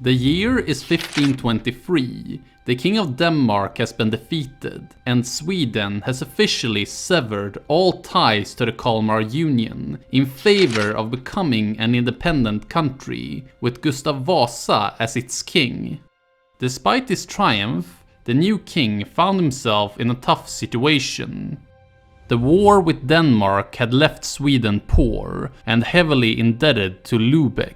The year is 1523, the King of Denmark has been defeated, and Sweden has officially severed all ties to the Kalmar Union in favor of becoming an independent country, with Gustav Vasa as its king. Despite this triumph, the new king found himself in a tough situation. The war with Denmark had left Sweden poor and heavily indebted to Lübeck.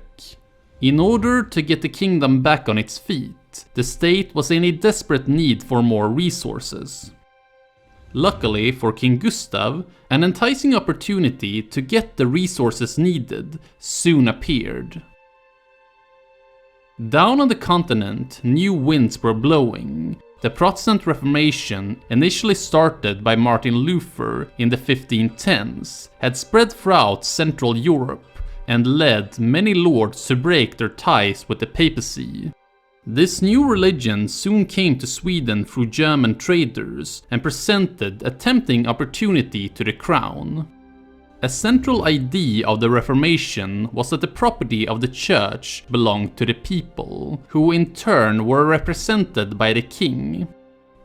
In order to get the kingdom back on its feet, the state was in a desperate need for more resources. Luckily for King Gustav, an enticing opportunity to get the resources needed soon appeared. Down on the continent, new winds were blowing. The Protestant Reformation, initially started by Martin Luther in the 1510s, had spread throughout Central Europe and led many lords to break their ties with the papacy. This new religion soon came to Sweden through German traders and presented a tempting opportunity to the crown. A central idea of the Reformation was that the property of the church belonged to the people, who in turn were represented by the king.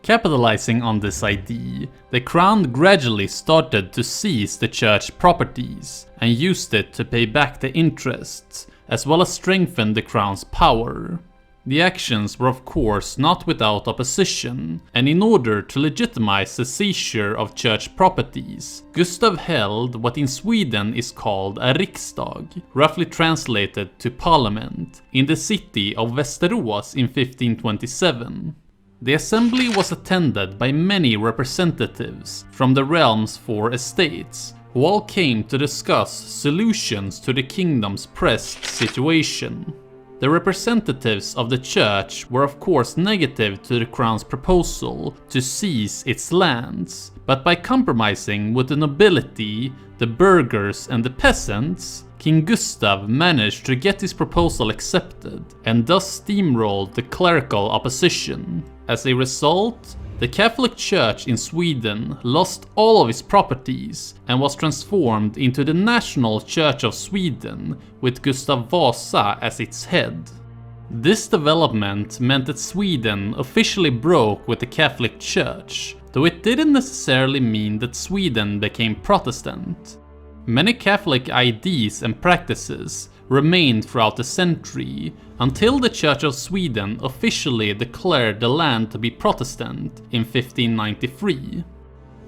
Capitalizing on this idea, the crown gradually started to seize the church properties and used it to pay back the interests, as well as strengthen the crown's power. The actions were of course not without opposition, and in order to legitimize the seizure of church properties, Gustav held what in Sweden is called a riksdag, roughly translated to parliament, in the city of Västerås in 1527. The assembly was attended by many representatives from the realm's 4 estates, who all came to discuss solutions to the kingdom's pressed situation. The representatives of the church were of course negative to the crown's proposal to seize its lands, but by compromising with the nobility, the burghers and the peasants, King Gustav managed to get his proposal accepted and thus steamrolled the clerical opposition. As a result, the Catholic Church in Sweden lost all of its properties and was transformed into the National Church of Sweden, with Gustav Vasa as its head. This development meant that Sweden officially broke with the Catholic Church, though it didn't necessarily mean that Sweden became Protestant. Many Catholic ideas and practices remained throughout the century, until the Church of Sweden officially declared the land to be Protestant in 1593.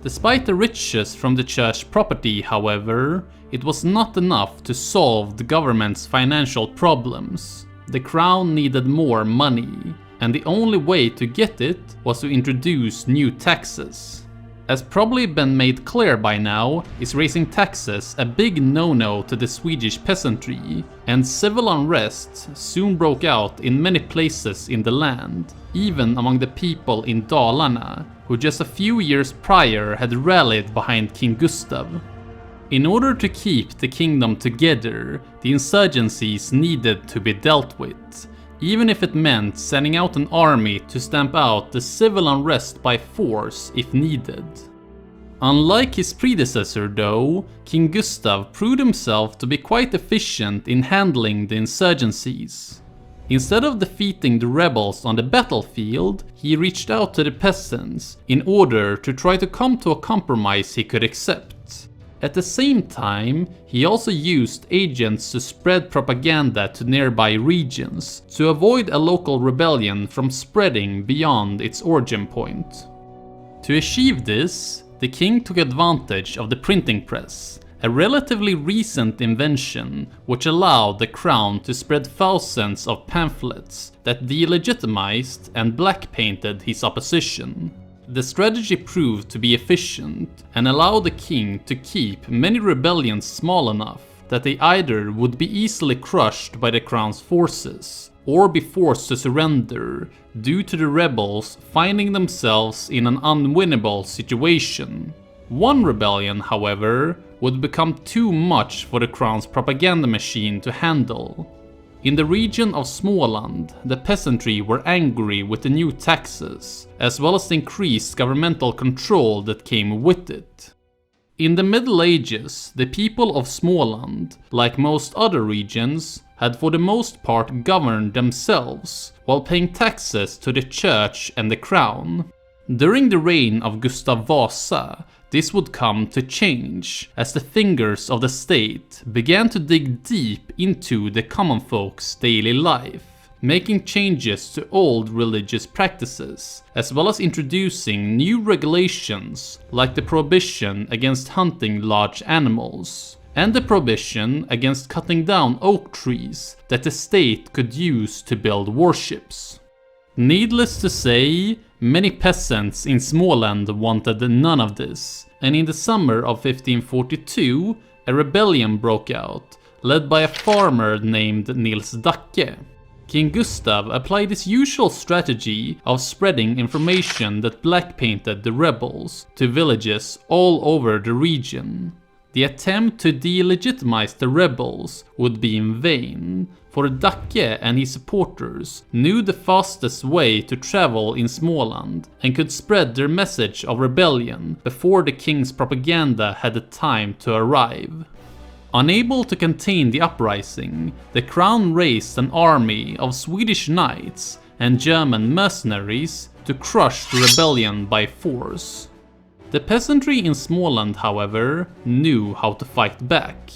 Despite the riches from the church property, however, it was not enough to solve the government's financial problems. The crown needed more money, and the only way to get it was to introduce new taxes. As probably been made clear by now, is raising taxes a big no-no to the Swedish peasantry, and civil unrest soon broke out in many places in the land, even among the people in Dalarna, who just a few years prior had rallied behind King Gustav. In order to keep the kingdom together, the insurgencies needed to be dealt with, even if it meant sending out an army to stamp out the civil unrest by force if needed. Unlike his predecessor though, King Gustav proved himself to be quite efficient in handling the insurgencies. Instead of defeating the rebels on the battlefield, he reached out to the peasants in order to try to come to a compromise he could accept. At the same time, he also used agents to spread propaganda to nearby regions to avoid a local rebellion from spreading beyond its origin point. To achieve this, the king took advantage of the printing press, a relatively recent invention which allowed the crown to spread thousands of pamphlets that delegitimized and black-painted his opposition. The strategy proved to be efficient and allowed the king to keep many rebellions small enough that they either would be easily crushed by the crown's forces or be forced to surrender due to the rebels finding themselves in an unwinnable situation. One rebellion, however, would become too much for the crown's propaganda machine to handle. In the region of Småland, the peasantry were angry with the new taxes, as well as the increased governmental control that came with it. In the Middle Ages, the people of Småland, like most other regions, had for the most part governed themselves, while paying taxes to the church and the crown. During the reign of Gustav Vasa, this would come to change, as the fingers of the state began to dig deep into the common folk's daily life, making changes to old religious practices, as well as introducing new regulations like the prohibition against hunting large animals, and the prohibition against cutting down oak trees that the state could use to build warships. Needless to say, many peasants in Småland wanted none of this, and in the summer of 1542, a rebellion broke out, led by a farmer named Nils Dacke. King Gustav applied his usual strategy of spreading information that black-painted the rebels to villages all over the region. The attempt to delegitimize the rebels would be in vain, for Dacke and his supporters knew the fastest way to travel in Småland and could spread their message of rebellion before the king's propaganda had the time to arrive. Unable to contain the uprising, the crown raised an army of Swedish knights and German mercenaries to crush the rebellion by force. The peasantry in Småland, however, knew how to fight back.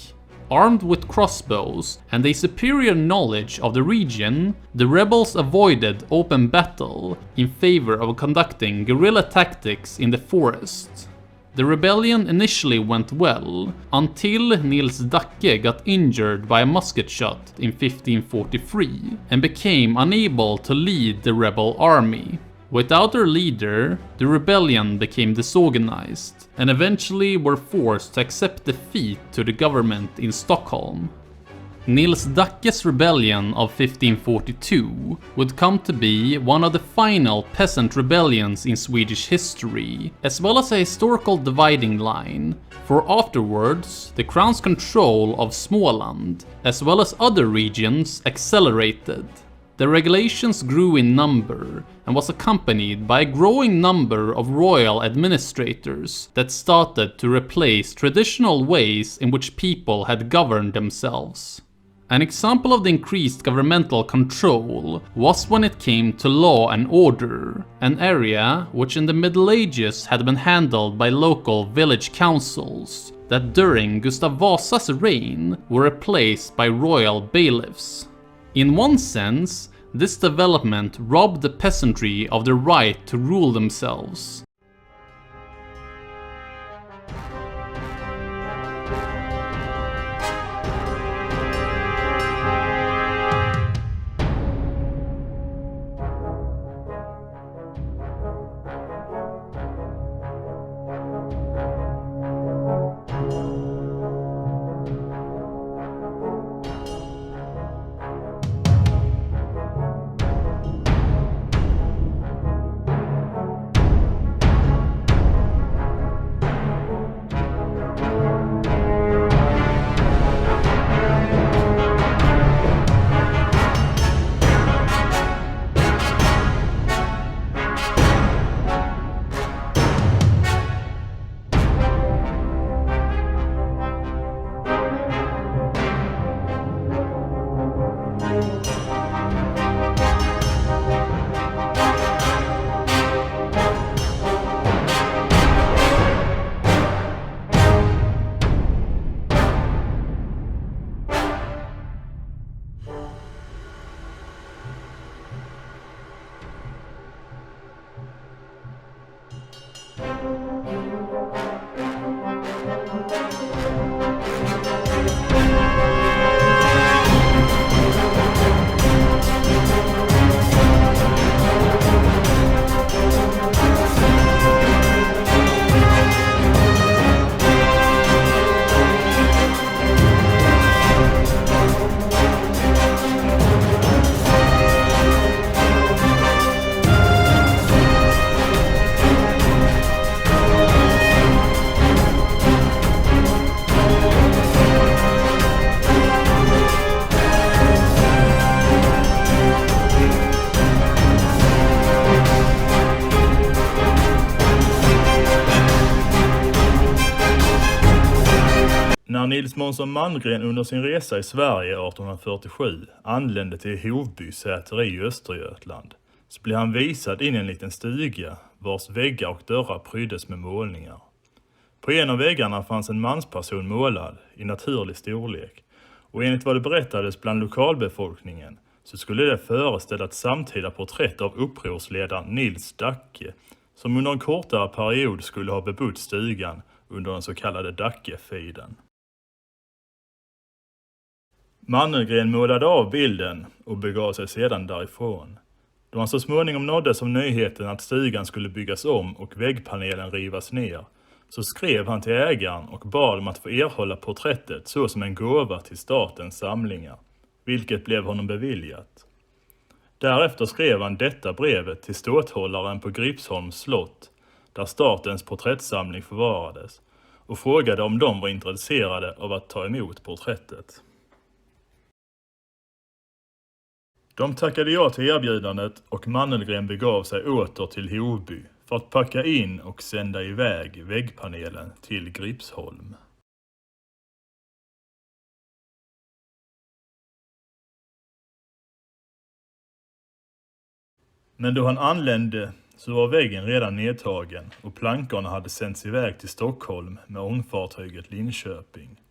Armed with crossbows and a superior knowledge of the region, the rebels avoided open battle in favor of conducting guerrilla tactics in the forest. The rebellion initially went well, until Nils Dacke got injured by a musket shot in 1543 and became unable to lead the rebel army. Without their leader, the rebellion became disorganized and eventually were forced to accept defeat to the government in Stockholm. Nils Dacke's rebellion of 1542 would come to be one of the final peasant rebellions in Swedish history, as well as a historical dividing line, for afterwards the crown's control of Småland, as well as other regions, accelerated. The regulations grew in number and was accompanied by a growing number of royal administrators that started to replace traditional ways in which people had governed themselves. An example of the increased governmental control was when it came to law and order, an area which in the Middle Ages had been handled by local village councils that during Gustav Vasa's reign were replaced by royal bailiffs. In one sense, this development robbed the peasantry of the right to rule themselves. När Nils Månsson Malmgren under sin resa i Sverige 1847 anlände till Hovby säteri i Östergötland så blev han visad in i en liten stuga vars väggar och dörrar pryddes med målningar. På en av väggarna fanns en mansperson målad i naturlig storlek och enligt vad det berättades bland lokalbefolkningen så skulle det föreställa ett samtida porträtt av upprorsledaren Nils Dacke som under en kortare period skulle ha bebott stugan under den så kallade Dackefejden. Mannergren målade av bilden och begav sig sedan därifrån. Då han så småningom nåddes av nyheten att stugan skulle byggas om och väggpanelen rivas ner så skrev han till ägaren och bad om att få erhålla porträttet så som en gåva till statens samlingar, vilket blev honom beviljat. Därefter skrev han detta brevet till ståthållaren på Gripsholms slott, där statens porträttsamling förvarades, och frågade om de var intresserade av att ta emot porträttet. De tackade ja till erbjudandet och Mannergren begav sig åter till Hovby för att packa in och sända iväg väggpanelen till Gripsholm. Men då han anlände så var väggen redan nedtagen och plankorna hade sänts iväg till Stockholm med ångfartyget Linköping.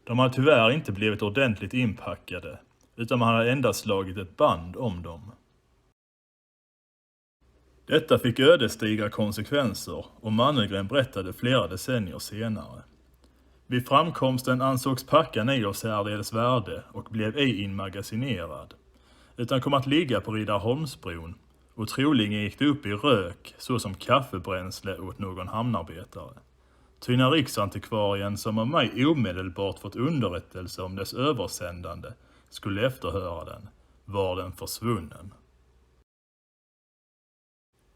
De hade tyvärr inte blivit ordentligt inpackade utan man hade endast slagit ett band om dem. Detta fick ödesdigra konsekvenser och Mannergren berättade flera decennier senare. Vid framkomsten ansågs packan ej av särdeles värde och blev ej inmagasinerad, utan kom att ligga på Riddarholmsbron och troligen gick det upp i rök såsom kaffebränsle åt någon hamnarbetare. Ty när riksantikvarien som av mig omedelbart fått underrättelse om dess översändande skulle efterhöra den, var den försvunnen.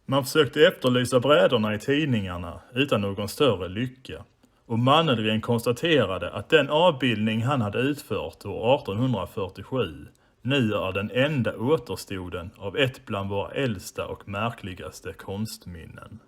Man försökte efterlysa brädorna i tidningarna utan någon större lycka och Mannergren konstaterade att den avbildning han hade utfört år 1847 nu är den enda återstoden av ett bland våra äldsta och märkligaste konstminnen.